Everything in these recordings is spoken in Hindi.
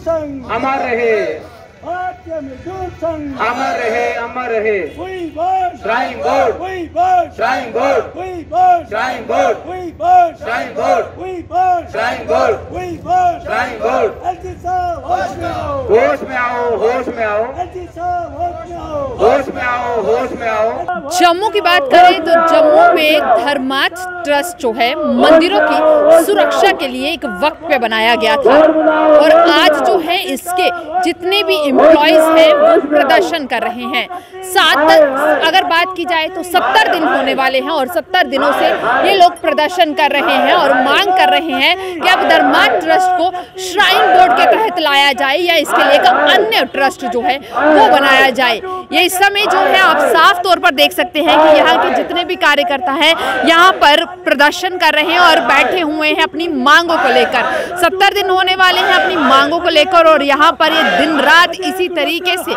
संघ अमर रहे, भारतीय मजदूर संघ अमर रहे, अमर रहे। We burn shrine board, we burn shrine board, we burn shrine board, we burn shrine board, we burn shrine board, we burn shrine board. LG साहब होश में आओ, होश में आओ, होश में आओ, एलजी साहब होश में आओ, होश में आओ, होश में आओ। जम्मू की बात करें तो जम्मू में धर्मार्थ ट्रस्ट जो है मंदिरों की सुरक्षा के लिए एक वक्त पे बनाया गया था और आज जो है इसके जितने भी एम्प्लॉइज हैं वो प्रदर्शन कर रहे हैं। अगर बात की जाए तो 70 दिन होने वाले हैं और 70 दिनों से ये लोग प्रदर्शन कर रहे हैं और मांग कर रहे हैं कि अब धर्मार्थ ट्रस्ट को श्राइन बोर्ड के तहत लाया जाए या इसके लिए एक अन्य ट्रस्ट जो है वो बनाया जाए। ये इस समय जो है आप साफ तौर पर देख सकते हैं कि यहाँ के जितने भी कार्यकर्ता हैं यहाँ पर प्रदर्शन कर रहे हैं और बैठे हुए हैं अपनी मांगों को लेकर। 70 दिन होने वाले हैं अपनी मांगों को लेकर और यहाँ पर ये दिन रात इसी तरीके से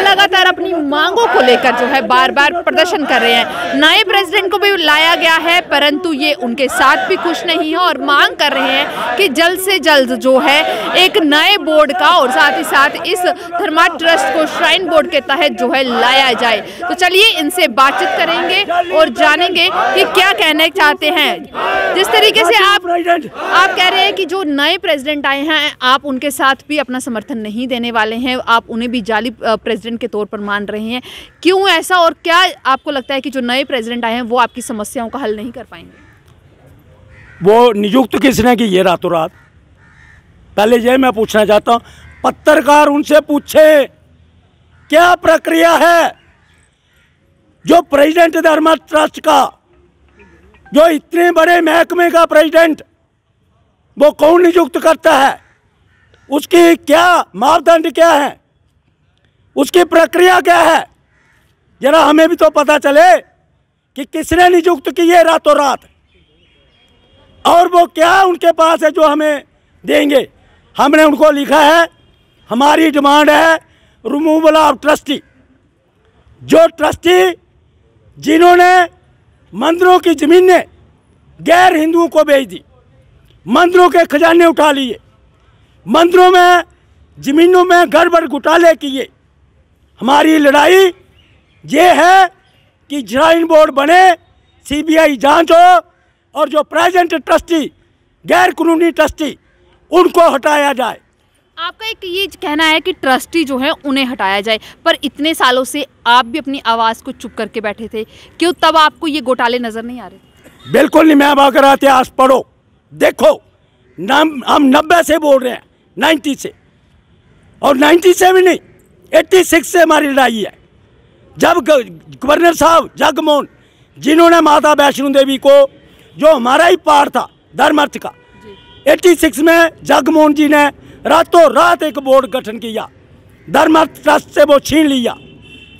लगातार अपनी मांगों को लेकर जो है बार बार प्रदर्शन कर रहे हैं। नए प्रेसिडेंट को भी लाया गया है परंतु ये उनके साथ भी खुश नहीं है और मांग कर रहे हैं कि जल्द से जल्द जो है एक नए बोर्ड का और साथ ही साथ इस धर्मार्थ ट्रस्ट को श्राइन बोर्ड के तहत जो है लाया जाए। तो चलिए इनसे बातचीत करेंगे और जानेंगे कि क्या कहना चाहते हैं। जिस तरीके से आप कह रहे हैं कि जो नए प्रेसिडेंट आए हैं आप उनके साथ भी अपना समर्थन नहीं देने वाले हैं, आप उन्हें भी जाली प्रेसिडेंट के तौर पर मान रहे हैं, क्यों ऐसा और क्या आपको लगता है कि जो नए प्रेसिडेंट आए हैं वो आपकी समस्याओं का हल नहीं कर पाएंगे? वो नियुक्त किसने की ये रातों रात? पहले ये मैं पूछना चाहता हूँ, पत्रकार उनसे पूछे क्या प्रक्रिया है जो प्रेसिडेंट धर्मार्थ ट्रस्ट का, जो इतने बड़े महकमे का प्रेसिडेंट, वो कौन नियुक्त करता है, उसकी क्या मापदंड क्या है, उसकी प्रक्रिया क्या है, जरा हमें भी तो पता चले कि किसने नियुक्त की है रातों रात और वो क्या उनके पास है जो हमें देंगे। हमने उनको लिखा है, हमारी डिमांड है रिमूवल ऑफ ट्रस्टी। जो ट्रस्टी जिन्होंने मंदिरों की जमीनें गैर हिंदुओं को बेच दी, मंदिरों के खजाने उठा लिए, मंदिरों में जमीनों में गड़बड़ घोटाले किए। हमारी लड़ाई ये है कि श्राइन बोर्ड बने, सीबीआई जांच हो और जो प्रेजेंट ट्रस्टी गैर कानूनी ट्रस्टी उनको हटाया जाए। आपका एक ये कहना है कि ट्रस्टी जो है उन्हें हटाया जाए, पर इतने सालों से आप भी अपनी आवाज़ को चुप करके बैठे थे, क्यों तब आपको ये घोटाले नज़र नहीं आ रहे? बिल्कुल नहीं। मैं अगर इतिहास पढ़ो देखो, हम 90 से बोल रहे हैं, 90 से, और 90 से भी नहीं, 86 से हमारी लड़ाई है। जब गवर्नर साहब जगमोहन, जिन्होंने माता वैष्णो देवी को, जो हमारा ही पार्ट था धर्मार्थ का, 86 में जगमोहन जी ने रातों रात एक बोर्ड गठन किया, धर्मार्थ ट्रस्ट से वो छीन लिया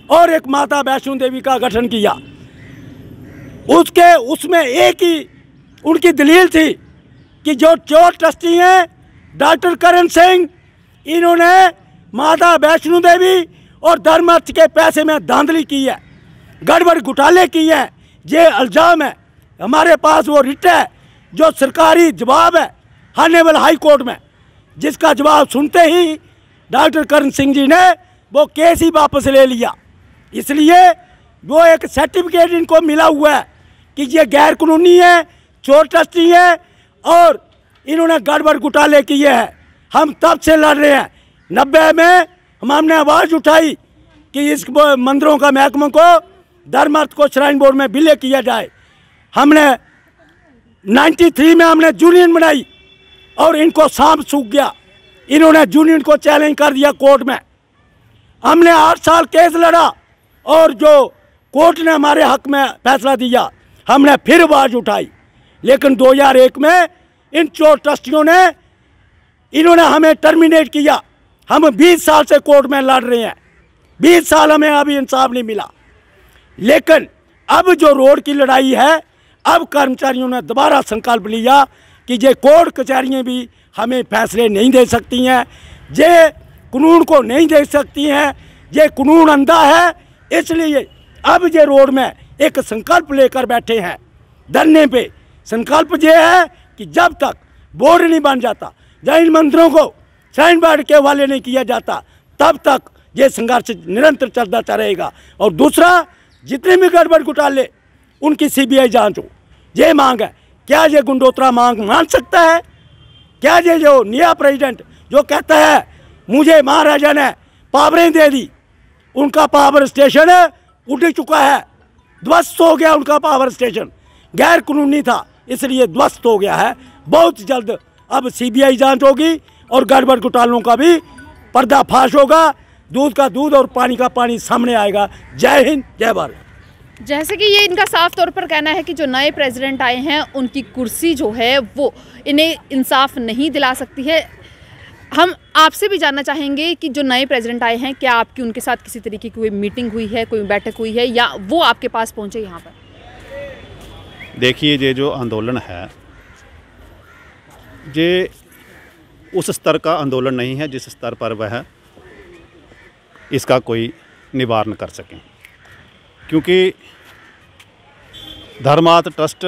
और एक माता वैष्णो देवी का गठन किया। उसमें एक ही उनकी दलील थी कि जो चोर ट्रस्टी हैं डॉक्टर करण सिंह, इन्होंने माता वैष्णो देवी और धर्मार्थ के पैसे में धांधली की है, गड़बड़ घोटाले की है। ये इल्जाम है, हमारे पास वो रिट है जो सरकारी जवाब है हानेबल हाई कोर्ट में, जिसका जवाब सुनते ही डॉक्टर करण सिंह जी ने वो केस ही वापस ले लिया। इसलिए वो एक सर्टिफिकेट इनको मिला हुआ है कि ये गैर कानूनी है, चोर ट्रस्टी है और इन्होंने गड़बड़ घोटाले किए हैं। हम तब से लड़ रहे हैं। 90 में हमने आवाज़ उठाई कि इस मंदिरों का महकमा को, धर्मार्थ को श्राइन बोर्ड में विलय किया जाए। हमने 93 में हमने यूनियन बनाई और इनको सांप सूख गया, इन्होंने यूनियन को चैलेंज कर दिया कोर्ट में। हमने 8 साल केस लड़ा और जो कोर्ट ने हमारे हक में फैसला दिया, हमने फिर आवाज़ उठाई। लेकिन 2001 में इन चोर ट्रस्टियों ने, इन्होंने हमें टर्मिनेट किया। हम 20 साल से कोर्ट में लड़ रहे हैं, 20 साल हमें अभी इंसाफ नहीं मिला। लेकिन अब जो रोड की लड़ाई है, अब कर्मचारियों ने दोबारा संकल्प लिया कि ये कोर्ट कचहरियाँ भी हमें फैसले नहीं दे सकती हैं, ये कानून को नहीं दे सकती हैं, ये कानून अंधा है। इसलिए अब ये रोड में एक संकल्प लेकर बैठे हैं धरने पे। संकल्प ये है कि जब तक बोर्ड नहीं बन जाता, जब इन मंदिरों को श्राइन बोर्ड के हवाले नहीं किया जाता, तब तक ये संघर्ष निरंतर चलता रहेगा। और दूसरा, जितने भी गड़बड़ घोटाले उनकी CBI जांच हो, ये मांग है। क्या ये गुंडोत्रा मांग मान सकता है? क्या ये जो नया प्रेसिडेंट जो कहता है मुझे महाराजा ने पावरें दे दी, उनका पावर स्टेशन उठ चुका है, ध्वस्त हो गया उनका पावर स्टेशन, गैर कानूनी था इसलिए ध्वस्त हो गया है। बहुत जल्द अब CBI जांच होगी और गड़बड़ घोटालों का भी पर्दाफाश होगा, दूध का दूध और पानी का पानी सामने आएगा। जय हिंद, जय भारत। जैसे कि ये इनका साफ तौर पर कहना है कि जो नए प्रेसिडेंट आए हैं उनकी कुर्सी जो है वो इन्हें इंसाफ नहीं दिला सकती है। हम आपसे भी जानना चाहेंगे कि जो नए प्रेसिडेंट आए हैं, क्या आपकी उनके साथ किसी तरीके की कोई मीटिंग हुई है, कोई बैठक हुई है, या वो आपके पास पहुंचे यहाँ पर? देखिए, ये जो आंदोलन है ये उस स्तर का आंदोलन नहीं है जिस स्तर पर वह इसका कोई निवारण कर सकें, क्योंकि धर्मार्थ ट्रस्ट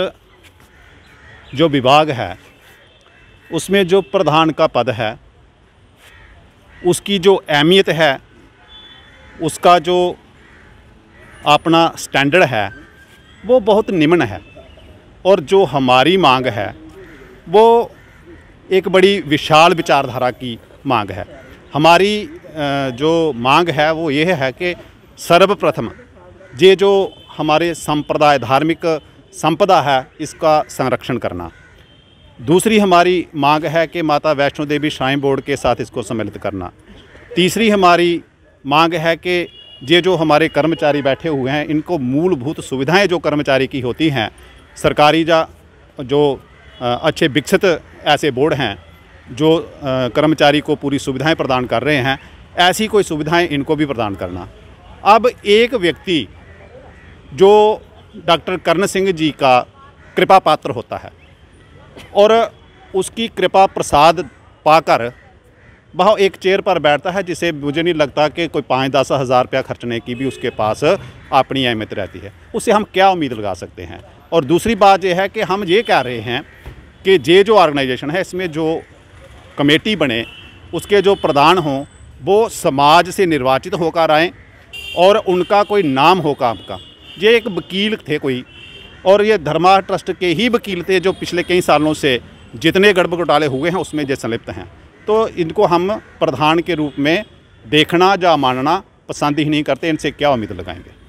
जो विभाग है उसमें जो प्रधान का पद है, उसकी जो अहमियत है, उसका जो अपना स्टैंडर्ड है वो बहुत निम्न है। और जो हमारी मांग है वो एक बड़ी विशाल विचारधारा की मांग है। हमारी जो मांग है वो ये है कि सर्वप्रथम ये जो हमारे संप्रदाय धार्मिक संपदा है इसका संरक्षण करना। दूसरी हमारी मांग है कि माता वैष्णो देवी श्राइन बोर्ड के साथ इसको सम्मिलित करना। तीसरी हमारी मांग है कि ये जो हमारे कर्मचारी बैठे हुए हैं इनको मूलभूत सुविधाएं जो कर्मचारी की होती हैं, सरकारी या जो अच्छे विकसित ऐसे बोर्ड हैं जो कर्मचारी को पूरी सुविधाएं प्रदान कर रहे हैं, ऐसी कोई सुविधाएं इनको भी प्रदान करना। अब एक व्यक्ति जो डॉक्टर कर्ण सिंह जी का कृपा पात्र होता है और उसकी कृपा प्रसाद पाकर वह एक चेयर पर बैठता है, जिसे मुझे नहीं लगता कि कोई 5-10 हज़ार रुपया खर्चने की भी उसके पास अपनी अहमियत रहती है। उससे हम क्या उम्मीद लगा सकते हैं? और दूसरी बात यह है कि हम ये कह रहे हैं कि ये जो ऑर्गेनाइजेशन है इसमें जो कमेटी बने उसके जो प्रधान हों वो समाज से निर्वाचित होकर आएँ और उनका कोई नाम हो काम का। ये एक वकील थे कोई, और ये धर्मार्थ ट्रस्ट के ही वकील थे जो पिछले कई सालों से जितने गड़बड़ घोटाले हुए हैं उसमें ये संलिप्त हैं। तो इनको हम प्रधान के रूप में देखना या मानना पसंद ही नहीं करते। इनसे क्या उम्मीद लगाएंगे?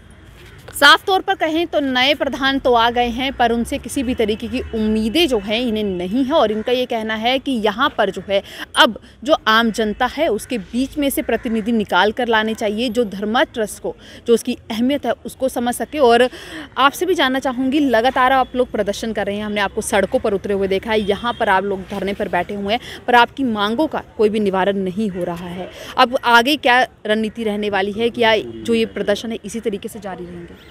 साफ तौर पर कहें तो नए प्रधान तो आ गए हैं, पर उनसे किसी भी तरीके की उम्मीदें जो हैं इन्हें नहीं है। और इनका ये कहना है कि यहाँ पर जो है अब जो आम जनता है उसके बीच में से प्रतिनिधि निकाल कर लाने चाहिए, जो धर्मार्थ ट्रस्ट को जो उसकी अहमियत है उसको समझ सके। और आपसे भी जानना चाहूँगी, लगातार आप लोग प्रदर्शन कर रहे हैं, हमने आपको सड़कों पर उतरे हुए देखा है, यहाँ पर आप लोग धरने पर बैठे हुए हैं, पर आपकी मांगों का कोई भी निवारण नहीं हो रहा है। अब आगे क्या रणनीति रहने वाली है? क्या जो ये प्रदर्शन है इसी तरीके से जारी रहेंगे?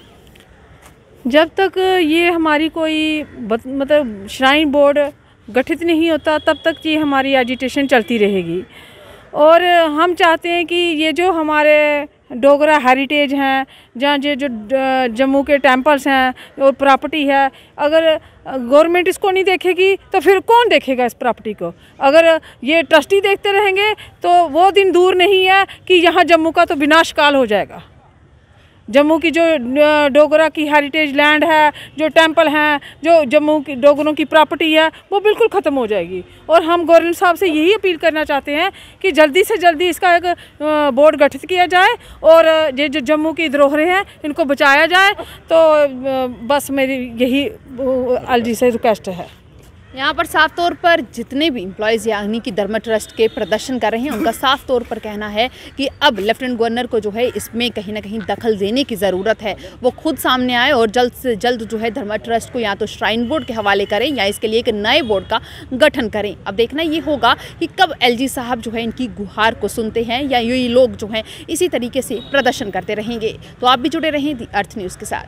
जब तक ये हमारी कोई मतलब श्राइन बोर्ड गठित नहीं होता तब तक ये हमारी एजिटेशन चलती रहेगी। और हम चाहते हैं कि ये जो हमारे डोगरा हेरिटेज हैं, जहाँ ये जो जम्मू के टेम्पल्स हैं और प्रॉपर्टी है, अगर गवर्नमेंट इसको नहीं देखेगी तो फिर कौन देखेगा इस प्रॉपर्टी को? अगर ये ट्रस्टी देखते रहेंगे तो वो दिन दूर नहीं है कि यहाँ जम्मू का तो विनाश काल हो जाएगा। जम्मू की जो डोगरा की हेरिटेज लैंड है, जो टेंपल हैं, जो जम्मू की डोगरों की प्रॉपर्टी है, वो बिल्कुल ख़त्म हो जाएगी। और हम गवर्नर साहब से यही अपील करना चाहते हैं कि जल्दी से जल्दी इसका एक बोर्ड गठित किया जाए और ये जो जम्मू की धरोहरें हैं इनको बचाया जाए। तो बस मेरी यही एलजी से रिक्वेस्ट है। यहाँ पर साफ तौर पर जितने भी एम्प्लॉयज़ यानी कि धर्मार्थ ट्रस्ट के प्रदर्शन कर रहे हैं उनका साफ तौर पर कहना है कि अब लेफ्टिनेंट गवर्नर को जो है इसमें कहीं ना कहीं दखल देने की ज़रूरत है। वो खुद सामने आए और जल्द से जल्द जो है धर्मार्थ ट्रस्ट को या तो श्राइन बोर्ड के हवाले करें या इसके लिए एक नए बोर्ड का गठन करें। अब देखना ये होगा कि कब एलजी साहब जो है इनकी गुहार को सुनते हैं या ये लोग जो हैं इसी तरीके से प्रदर्शन करते रहेंगे। तो आप भी जुड़े रहें दी अर्थ न्यूज़ के साथ।